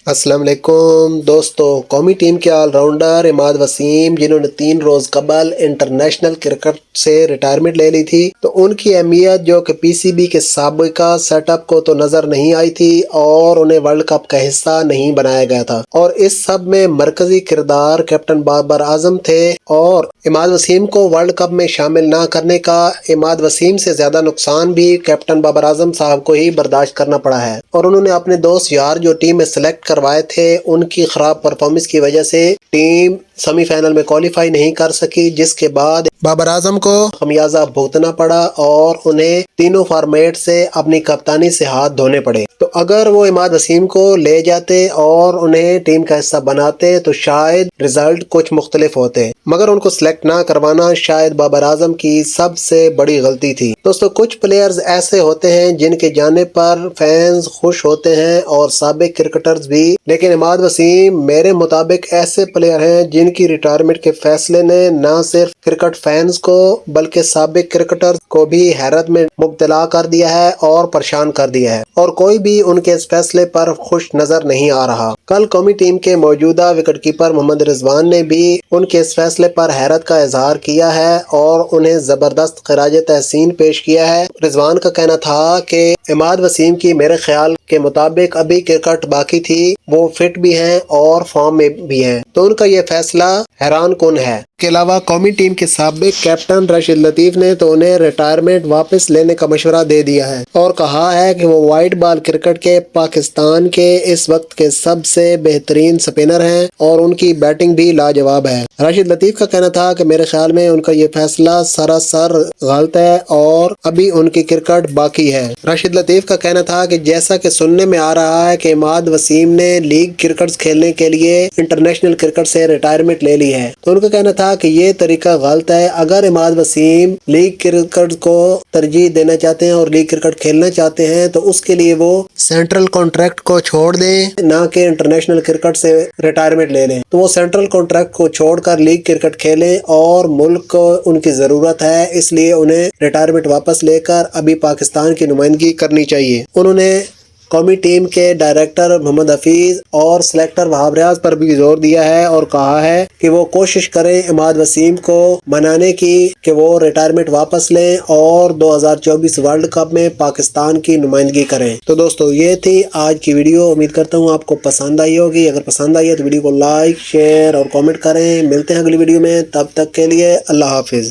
السلام علیکم دوستو، قومی ٹیم کے آل راؤنڈر عماد وسیم جنہوں نے 3 روز قبل انٹرنیشنل کرکٹ سے ریٹائرمنٹ لے لی تھی، تو ان کی اہمیت جو کہ پی سی بی کے سابقہ سیٹ اپ کو تو نظر نہیں آئی تھی اور انہیں ورلڈ کپ کا حصہ نہیں بنایا گیا تھا، اور اس سب میں مرکزی کردار کیپٹن بابر اعظم تھے، اور عماد وسیم کو ورلڈ کپ میں شامل نہ کرنے کا عماد وسیم سے زیادہ نقصان بھی کیپٹن بابر اعظم صاحب کو ہی برداشت کرنا پڑا ہے، اور انہوں نے اپنے دوست یار جو ٹیم میں سلیکٹ کروائے تھے ان کی خراب پرفارمنس کی وجہ سے ٹیم سیمی فائنل میں کوالیفائی نہیں کر سکی، جس کے بعد بابر اعظم کو خمیازہ بھگتنا پڑا اور انہیں تینوں فارمیٹ سے اپنی کپتانی سے ہاتھ دھونے پڑے۔ تو اگر وہ عماد وسیم کو لے جاتے اور انہیں ٹیم کا حصہ بناتے تو شاید رزلٹ کچھ مختلف ہوتے، مگر ان کو سلیکٹ نہ کروانا شاید بابر اعظم کی سب سے بڑی غلطی تھی۔ دوستو، کچھ پلیئرز ایسے ہوتے ہیں جن کے جانے پر فینز خوش ہوتے ہیں اور سابق کرکٹرز بھی، لیکن عماد وسیم میرے مطابق ایسے پلیئر ہیں جن کی ریٹائرمنٹ کے فیصلے نے نہ صرف کرکٹ فینز کو بلکہ سابق کرکٹرز کو بھی حیرت میں مبتلا کر دیا ہے اور پریشان کر دیا ہے، اور کوئی بھی ان کے اس فیصلے پر خوش نظر نہیں آ رہا۔ کل قومی ٹیم کے موجودہ وکٹ کیپر محمد رضوان نے بھی ان کے اس فیصلے پر حیرت کا اظہار کیا ہے اور انہیں زبردست خراج تحسین پیش کیا ہے۔ رضوان کا کہنا تھا کہ عماد وسیم کی میرے خیال کے مطابق ابھی کرکٹ باقی تھی، وہ فٹ بھی ہیں اور فارم میں بھی ہیں، تو ان کا یہ فیصلہ حیران کن ہے۔ اس کے علاوہ قومی ٹیم کے سابق کیپٹن راشد لطیف نے تو انہیں ریٹائرمنٹ واپس لینے کا مشورہ دے دیا ہے اور کہا ہے کہ وہ وائٹ بال کرکٹ کے پاکستان کے اس وقت کے سب سے بہترین سپنر ہیں اور ان کی بیٹنگ بھی لاجواب ہے۔ راشد لطیف کا کہنا تھا کہ میرے خیال میں ان کا یہ فیصلہ سراسر غلط ہے اور ابھی ان کی کرکٹ باقی ہے۔ راشد لطیف کا کہنا تھا کہ جیسا کہ سننے میں آ رہا ہے کہ عماد وسیم نے لیگ کرکٹ کھیلنے کے لیے انٹرنیشنل کرکٹ سے ریٹائرمنٹ لے لی ہے، تو ان کا کہنا تھا کہ یہ طریقہ غلط ہے۔ اگر عماد وسیم لیگ کرکٹ کو ترجیح دینا چاہتے ہیں اور لیگ کرکٹ کھیلنا چاہتے ہیں تو اس کے لیے وہ سینٹرل کانٹریکٹ کو چھوڑ دیں، نہ کہ انٹرنیشنل کرکٹ سے ریٹائرمنٹ لے لیں، تو وہ سینٹرل کانٹریکٹ کو چھوڑ کر لیگ کرکٹ کھیلیں، اور ملک کو ان کی ضرورت ہے، اس لیے انہیں ریٹائرمنٹ واپس لے کر ابھی پاکستان کی نمائندگی کرنی چاہیے۔ انہوں نے قومی ٹیم کے ڈائریکٹر محمد حفیظ اور سلیکٹر وہاب ریاض پر بھی زور دیا ہے اور کہا ہے کہ وہ کوشش کریں عماد وسیم کو منانے کی کہ وہ ریٹائرمنٹ واپس لیں اور 2024 ورلڈ کپ میں پاکستان کی نمائندگی کریں۔ تو دوستو، یہ تھی آج کی ویڈیو، امید کرتا ہوں آپ کو پسند آئی ہوگی۔ اگر پسند آئی ہے تو ویڈیو کو لائک، شیئر اور کامنٹ کریں۔ ملتے ہیں اگلی ویڈیو میں، تب تک کے لیے اللہ حافظ۔